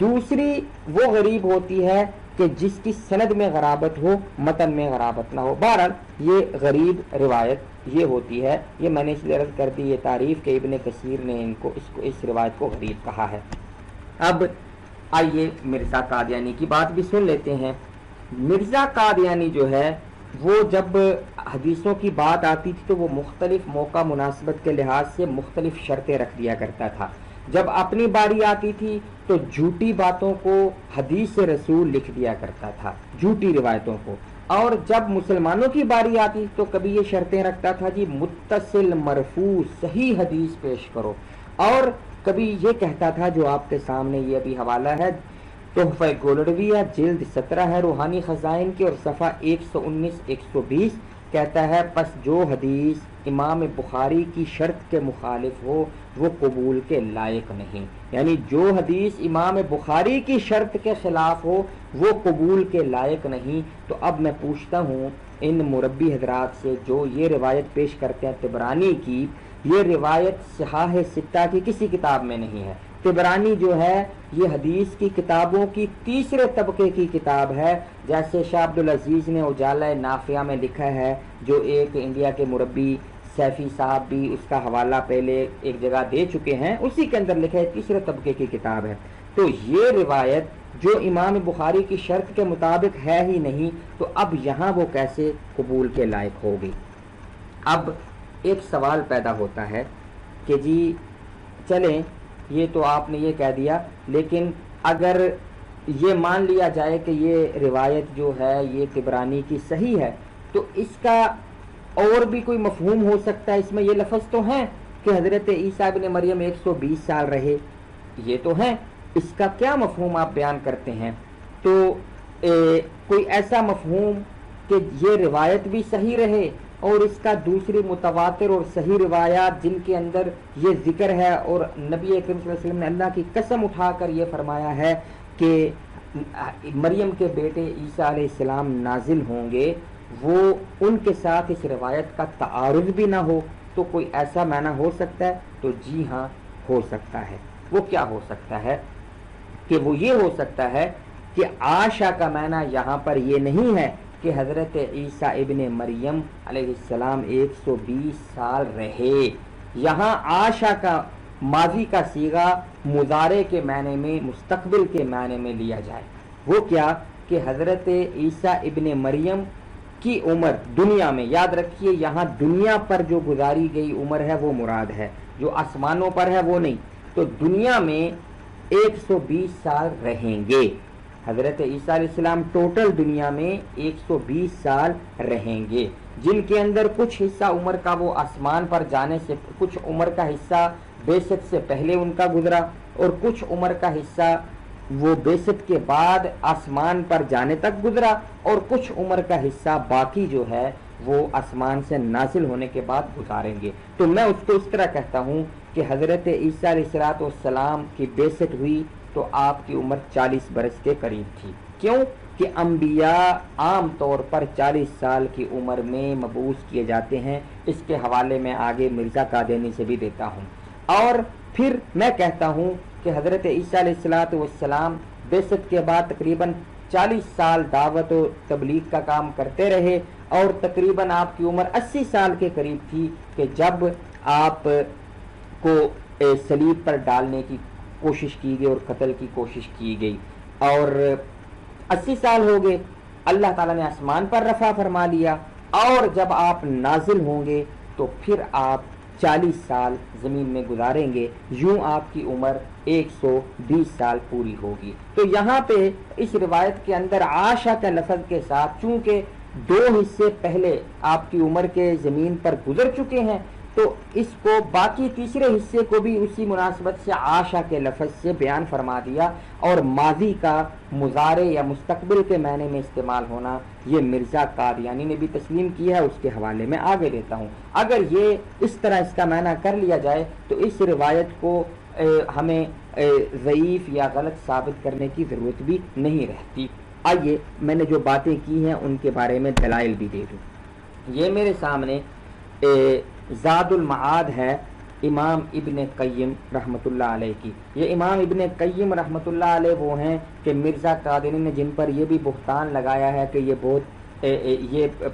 دوسری وہ غریب ہوتی ہے کہ جس کی سند میں غرابت ہو، متن میں غرابت نہ ہو. بہرحال یہ غریب روایت یہ ہوتی ہے. یہ میں نے اس لیے عرض کر دی یہ تعریف کہ ابن کثیر نے اس روایت کو غریب کہا ہے. اب آئیے مرزا قادیانی کی بات بھی سن لیتے ہیں. مرزا قادیانی جو ہے وہ جب حدیثوں کی بات آتی تھی تو وہ مختلف موقع مناسبت کے لحاظ سے مختلف شرطیں رکھ دیا کرتا تھا. جب اپنی باری آتی تھی تو جھوٹی باتوں کو حدیث رسول لکھ دیا کرتا تھا، جھوٹی روایتوں کو. اور جب مسلمانوں کی باری آتی تو کبھی یہ شرطیں رکھتا تھا جی متصل مرفوع صحیح حدیث پیش کرو. اور کبھی یہ کہتا تھا جو آپ کے سامنے یہ ابھی حوالہ ہے تحفہ گولڑویہ جلد 17 ہے روحانی خزائن کی اور صفحہ 119-120، کہتا ہے پس جو حدیث امام بخاری کی شرط کے مخالف ہو وہ قبول کے لائق نہیں. یعنی جو حدیث امام بخاری کی شرط کے خلاف ہو وہ قبول کے لائق نہیں. تو اب میں پوچھتا ہوں ان مربی حضرات سے جو یہ روایت پیش کرتے ہیں طبرانی کی، یہ روایت صحاح ستہ کی کسی کتاب میں نہیں ہے. طبرانی جو ہے یہ حدیث کی کتابوں کی تیسرے طبقے کی کتاب ہے. جیسے شاہ عبدالعزیز نے اجالہ نافعہ میں لکھا ہے، جو ایک انڈیا کے مربی سیفی صاحب بھی اس کا حوالہ پہلے ایک جگہ دے چکے ہیں، اسی کے اندر لکھا ہے تیسرے طبقے کی کتاب ہے. تو یہ روایت جو امام بخاری کی شرط کے مطابق ہے ہی نہیں، تو اب یہاں وہ کیسے قبول کے لائق ہوگی؟ اب ایک سوال پیدا ہوتا ہے کہ جی چلیں یہ تو آپ نے یہ کہہ دیا، لیکن اگر یہ مان لیا جائے کہ یہ روایت جو ہے یہ طبرانی کی صحیح ہے، تو اس کا اور بھی کوئی مفہوم ہو سکتا ہے؟ اس میں یہ لفظ تو ہیں کہ حضرت عیسیٰ ابن مریم 120 سال رہے، یہ تو ہیں، اس کا کیا مفہوم آپ بیان کرتے ہیں؟ تو کوئی ایسا مفہوم کہ یہ روایت بھی صحیح رہے اور اس کا دوسری متواتر اور صحیح روایات جن کے اندر یہ ذکر ہے، اور نبی اکرم صلی اللہ علیہ وسلم نے اللہ کی قسم اٹھا کر یہ فرمایا ہے کہ مریم کے بیٹے عیسیٰ علیہ السلام نازل ہوں گے، وہ ان کے ساتھ اس روایت کا تعارض بھی نہ ہو، تو کوئی ایسا معنی ہو سکتا ہے؟ تو جی ہاں ہو سکتا ہے۔ وہ کیا ہو سکتا ہے؟ کہ وہ یہ ہو سکتا ہے کہ عاشا کا معنی یہاں پر یہ نہیں ہے کہ حضرت عیسیٰ ابن مریم علیہ السلام 120 سال رہے، یہاں عاشا کا ماضی کا صیغہ مضارع کے معنی میں، مستقبل کے معنی میں لیا جائے۔ وہ کیا کہ حضرت عیسیٰ ابن مریم کی عمر دنیا میں، یاد رکھیے یہاں دنیا پر جو گزاری گئی عمر ہے وہ مراد ہے، جو آسمانوں پر ہے وہ نہیں، تو دنیا میں 120 سال رہیں گے۔ حضرت عیسیٰ علیہ السلام ٹوٹل دنیا میں 120 سال رہیں گے، جن کے اندر کچھ حصہ عمر کا وہ آسمان پر جانے سے، کچھ عمر کا حصہ بعثت سے پہلے ان کا گزرا، اور کچھ عمر کا حصہ وہ بعثت کے بعد آسمان پر جانے تک گزرا، اور کچھ عمر کا حصہ باقی جو ہے وہ آسمان سے نازل ہونے کے بعد گزاریں گے۔ تو میں اس کو اس طرح کہتا ہوں کہ حضرت عیسیٰ علیہ السلام کی بعثت ہوئی تو آپ کی عمر 40 برس کے قریب تھی۔ کیوں کہ انبیاء عام طور پر 40 سال کی عمر میں مبعوث کیے جاتے ہیں، اس کے حوالے میں آگے مرزا قادیانی سے بھی دیتا ہوں۔ اور پھر میں کہتا ہوں کہ حضرت عیسیٰ علیہ السلام بعثت کے بعد تقریباً 40 سال دعوت و تبلیغ کا کام کرتے رہے، اور تقریباً آپ کی عمر 80 سال کے قریب تھی کہ جب آپ کو صلیب پر ڈالنے کی کوشش کی گئی اور قتل کی کوشش کی گئی، اور 80 سال ہو گئے، اللہ تعالیٰ نے آسمان پر رفع فرما لیا، اور جب آپ نازل ہوں گے تو پھر آپ 40 سال زمین میں گزاریں گے، یوں آپ کی عمر 120 سال پوری ہوگی۔ تو یہاں پہ اس روایت کے اندر عاشا کے لفظ کے ساتھ چونکہ 2 حصے پہلے آپ کی عمر کے زمین پر گزر چکے ہیں، تو اس کو باقی تیسرے حصے کو بھی اسی مناسبت سے عاشا کے لفظ سے بیان فرما دیا، اور ماضی کا مضارع یا مستقبل کے معنی میں استعمال ہونا یہ مرزا قادیانی نے بھی تسلیم کیا ہے، اس کے حوالے میں آگے دیتا ہوں۔ اگر یہ اس طرح اس کا معنی کر لیا جائے تو اس روایت کو ہمیں ضعیف یا غلط ثابت کرنے کی ضرورت بھی نہیں رہتی۔ آئیے میں نے جو باتیں کی ہیں ان کے بارے میں دلائل بھی دے دوں۔ یہ میرے سامنے زاد المعاد ہے امام ابن قیم رحمۃ اللہ علیہ کی۔ یہ امام ابن قیم رحمۃ اللہ علیہ وہ ہیں کہ مرزا قادیانی نے جن پر یہ بھی بہتان لگایا ہے کہ یہ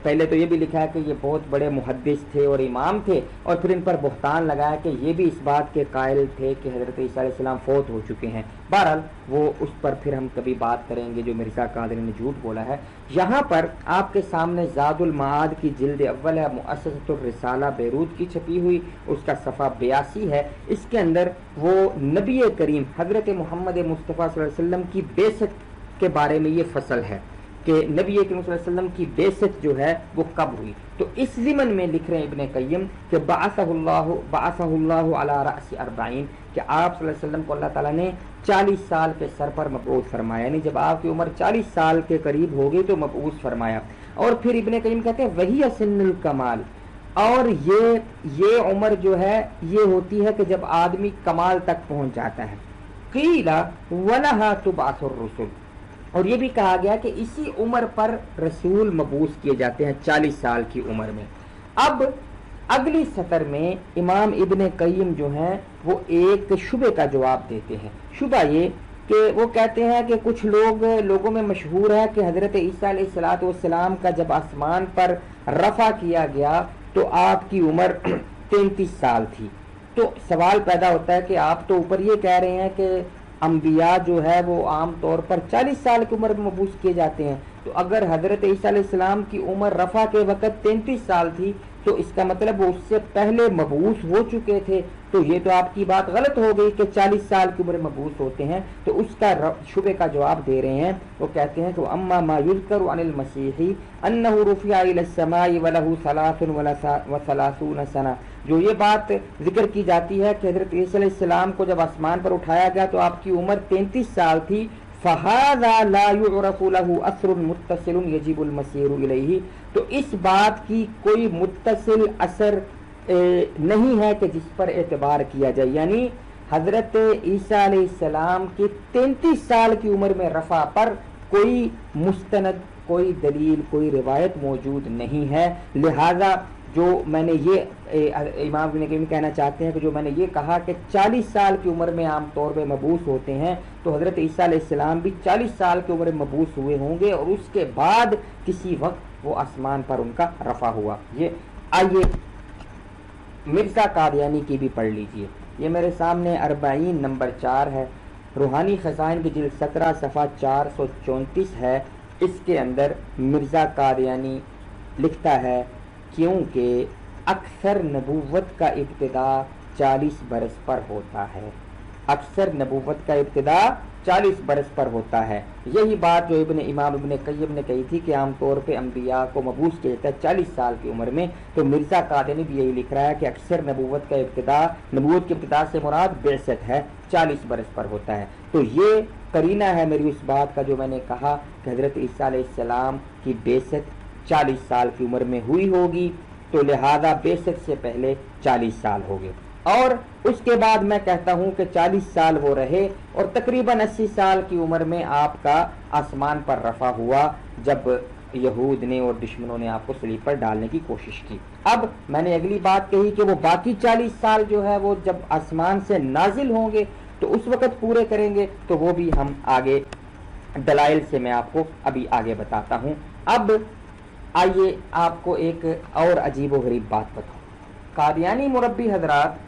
پہلے تو یہ بھی لکھا ہے کہ یہ بہت بڑے محدث تھے اور امام تھے، اور پھر ان پر بہتان لگایا کہ یہ بھی اس بات کے قائل تھے کہ حضرت عیسیٰ علیہ السلام فوت ہو چکے ہیں۔ بہرحال وہ اس پر پھر ہم کبھی بات کریں گے جو مرزا قادری نے جھوٹ بولا ہے۔ یہاں پر آپ کے سامنے زاد المعاد کی جلد اول ہے، مؤسسۃ الرسالہ بیروت کی چھپی ہوئی، اس کا صفحہ 82 ہے۔ اس کے اندر وہ نبی کریم حضرت محمد مصطفیٰ صلی اللہ علیہ وسلم کی بعثت کے بارے میں یہ فصل ہے کہ نبی کریم صلی اللہ علیہ وسلم کی بعثت جو ہے وہ کب ہوئی۔ تو اس ضمن میں لکھ رہے ہیں ابن قیم کہ بعثہ اللہ علی رأس 40، کہ آپ صلی اللہ علیہ وسلم کو اللہ تعالیٰ نے 40 سال کے سر پر مبعوث فرمایا، یعنی جب آپ کی عمر 40 سال کے قریب ہو گئی تو مبعوث فرمایا۔ اور پھر ابن قیم کہتے ہیں وہی سن الکمال، اور یہ عمر جو ہے یہ ہوتی ہے کہ جب آدمی کمال تک پہنچ جاتا ہے۔ قیل ولہا تبعث الرسل، اور یہ بھی کہا گیا کہ اسی عمر پر رسول مبعوث کیے جاتے ہیں 40 سال کی عمر میں۔ اب اگلی سطر میں امام ابن قیم جو ہیں وہ ایک شبہ کا جواب دیتے ہیں۔ شبہ یہ کہ وہ کہتے ہیں کہ کچھ لوگوں میں مشہور ہے کہ حضرت عیسیٰ علیہ السلام کا جب آسمان پر رفع کیا گیا تو آپ کی عمر 33 سال تھی۔ تو سوال پیدا ہوتا ہے کہ آپ تو اوپر یہ کہہ رہے ہیں کہ انبیاء جو ہے وہ عام طور پر 40 سال کی عمر میں مبعوث کیے جاتے ہیں. تو اگر حضرت عیسیٰ علیہ السلام کی عمر رفع کے وقت 33 سال تھی تو اس کا مطلب وہ اس سے پہلے مبعوث ہو چکے تھے. تو یہ تو آپ کی بات غلط ہو گئی کہ 40 سال کی عمر میں مبعوث ہوتے ہیں. تو اس کا شبہ کا جواب دے رہے ہیں. وہ کہتے ہیں کہ اما ما یذکر عن المسیح انہ رفع الی السماء ولہ 33 سنہ. جو یہ بات ذکر کی جاتی ہے کہ حضرت عیسیٰ علیہ السلام کو جب آسمان پر اٹھایا گیا تو آپ کی عمر 33 سال تھی. فَهَذَا لَا يُعْرَفُ لَهُ أَثْرٌ مُتَّصِلٌ يَجِبُ الْمَسِيرُ إِلَيْهِ. تو اس بات کی کوئی متصل اثر نہیں ہے کہ جس پر اعتبار کیا جائے. یعنی حضرت عیسیٰ علیہ السلام کی 33 سال کی عمر میں رفع پر کوئی مستند، کوئی دلیل، کوئی روایت موجود نہیں ہے. لہذا جو میں نے یہ امام ابن قیم کہنا چاہتے ہیں کہ جو میں نے یہ کہا کہ 40 سال کی عمر میں عام طور پہ مبعوث ہوتے ہیں، تو حضرت عیسیٰ علیہ السلام بھی 40 سال کی عمر میں مبعوث ہوئے ہوں گے اور اس کے بعد کسی وقت وہ آسمان پر ان کا رفع ہوا. یہ آئیے مرزا قادیانی کی بھی پڑھ لیجئے. یہ میرے سامنے 40 نمبر 4 ہے، روحانی خزائن کی جلد 17 صفحہ 434 ہے. اس کے اندر مرزا قادیانی لکھتا ہے کیونکہ اکثر نبوت کا ابتدا 40 برس پر ہوتا ہے. اکثر نبوت کا ابتدا 40 برس پر ہوتا ہے. یہی بات جو امام ابن قیم نے کہی تھی کہ عام طور پہ انبیاء کو مبعوث کیا جاتا ہے 40 سال کی عمر میں. تو مرزا قادیانی بھی یہی لکھ رہا ہے کہ اکثر نبوت کا ابتدا، نبوت کے ابتدا سے مراد بعثت ہے، 40 برس پر ہوتا ہے. تو یہ قرینہ ہے میری اس بات کا جو میں نے کہا کہ حضرت عیسیٰ علیہ السلام کی بعثت 40 سال کی عمر میں ہوئی ہوگی. تو لہذا بعثت سے پہلے 40 سال ہو گئے. اور اس کے بعد میں کہتا ہوں کہ 40 سال وہ رہے اور تقریباً 80 سال کی عمر میں آپ کا آسمان پر رفع ہوا جب یہود نے اور دشمنوں نے آپ کو صلیب پر ڈالنے کی کوشش کی. اب میں نے اگلی بات کہی کہ وہ باقی 40 سال جو ہے وہ جب آسمان سے نازل ہوں گے تو اس وقت پورے کریں گے. تو وہ بھی ہم آگے دلائل سے میں آپ کو ابھی آگے بتاتا ہوں. اب آئیے آپ کو ایک اور عجیب و غریب بات بتاؤں. قادیانی مربی حضرات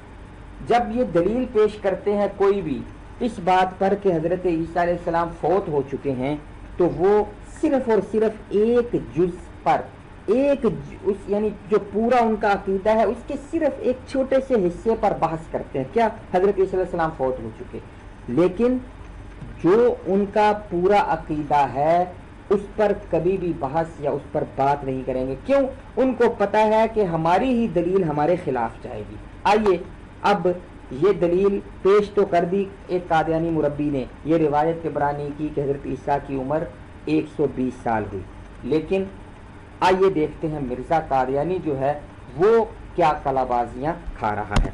جب یہ دلیل پیش کرتے ہیں کوئی بھی اس بات پر کہ حضرت عیسیٰ علیہ السلام فوت ہو چکے ہیں، تو وہ صرف اور صرف ایک جز پر، یعنی جو پورا ان کا عقیدہ ہے اس کے صرف ایک چھوٹے سے حصے پر بحث کرتے ہیں. کیا حضرت عیسیٰ علیہ السلام فوت ہو چکے، لیکن جو ان کا پورا عقیدہ ہے اس پر کبھی بھی بحث یا اس پر بات نہیں کریں گے. کیوں؟ ان کو پتہ ہے کہ ہماری ہی دلیل ہمارے خلاف جائے گی. آئیے اب یہ دلیل پیش تو کر دی ایک قادیانی مربی نے، یہ روایت عبرانی کی کہ حضرت عیسیٰ کی عمر 120 سال ہوئی. لیکن آئیے دیکھتے ہیں مرزا قادیانی جو ہے وہ کیا کلا بازیاں کھا رہا ہے.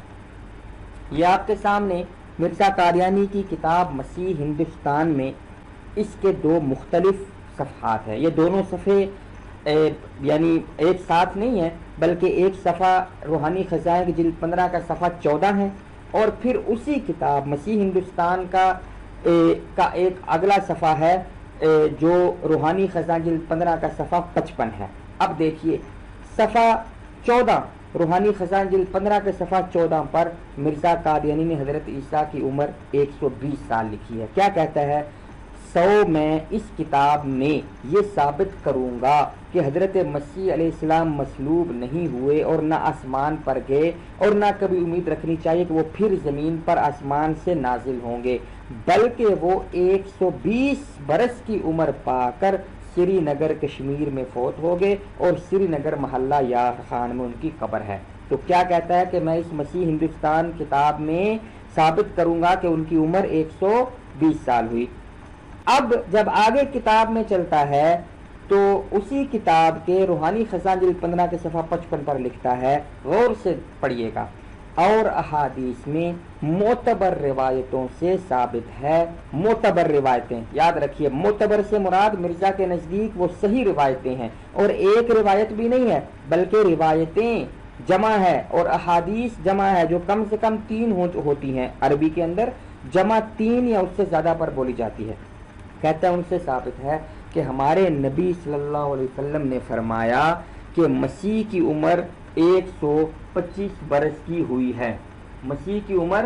یہ آپ کے سامنے مرزا قادیانی کی کتاب مسیح ہندوستان میں اس کے 2 مختلف صفحات ہیں. یہ دونوں صفحے یعنی ایک ساتھ نہیں ہیں بلکہ ایک صفحہ روحانی خزائن کی جلد 15 کا صفحہ 14 ہے اور پھر اسی کتاب مسیح ہندوستان کا ایک اگلا صفحہ ہے جو روحانی خزائن جلد 15 کا صفحہ 55 ہے. اب دیکھیے صفحہ 14 روحانی خزائن جلد 15 کے صفحہ 14 پر مرزا قادیانی نے حضرت عیسیٰ کی عمر 120 سال لکھی ہے. کیا کہتا ہے؟ میں اس کتاب میں یہ ثابت کروں گا کہ حضرت مسیح علیہ السلام مصلوب نہیں ہوئے اور نہ آسمان پر گئے اور نہ کبھی امید رکھنی چاہیے کہ وہ پھر زمین پر آسمان سے نازل ہوں گے، بلکہ وہ 120 برس کی عمر پا کر سری نگر کشمیر میں فوت ہو گئے اور سری نگر محلہ یار خان میں ان کی قبر ہے. تو کیا کہتا ہے کہ میں اس مسیح ہندوستان کتاب میں ثابت کروں گا کہ ان کی عمر 120 سال ہوئی. اب جب آگے کتاب میں چلتا ہے تو اسی کتاب کے روحانی خزائن جلد 15 کے صفحہ 55 پر لکھتا ہے، غور سے پڑھیے گا، اور احادیث میں معتبر روایتوں سے ثابت ہے. معتبر روایتیں یاد رکھیے، معتبر سے مراد مرزا کے نزدیک وہ صحیح روایتیں ہیں اور ایک روایت بھی نہیں ہے بلکہ روایتیں جمع ہے اور احادیث جمع ہے جو کم سے کم 3 ہوتی ہیں. عربی کے اندر جمع 3 یا اس سے زیادہ پر بولی جاتی ہے. کہتا ہے ان سے ثابت ہے کہ ہمارے نبی صلی اللہ علیہ وسلم نے فرمایا کہ مسیح کی عمر 125 برس کی ہوئی ہے. مسیح کی عمر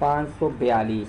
542।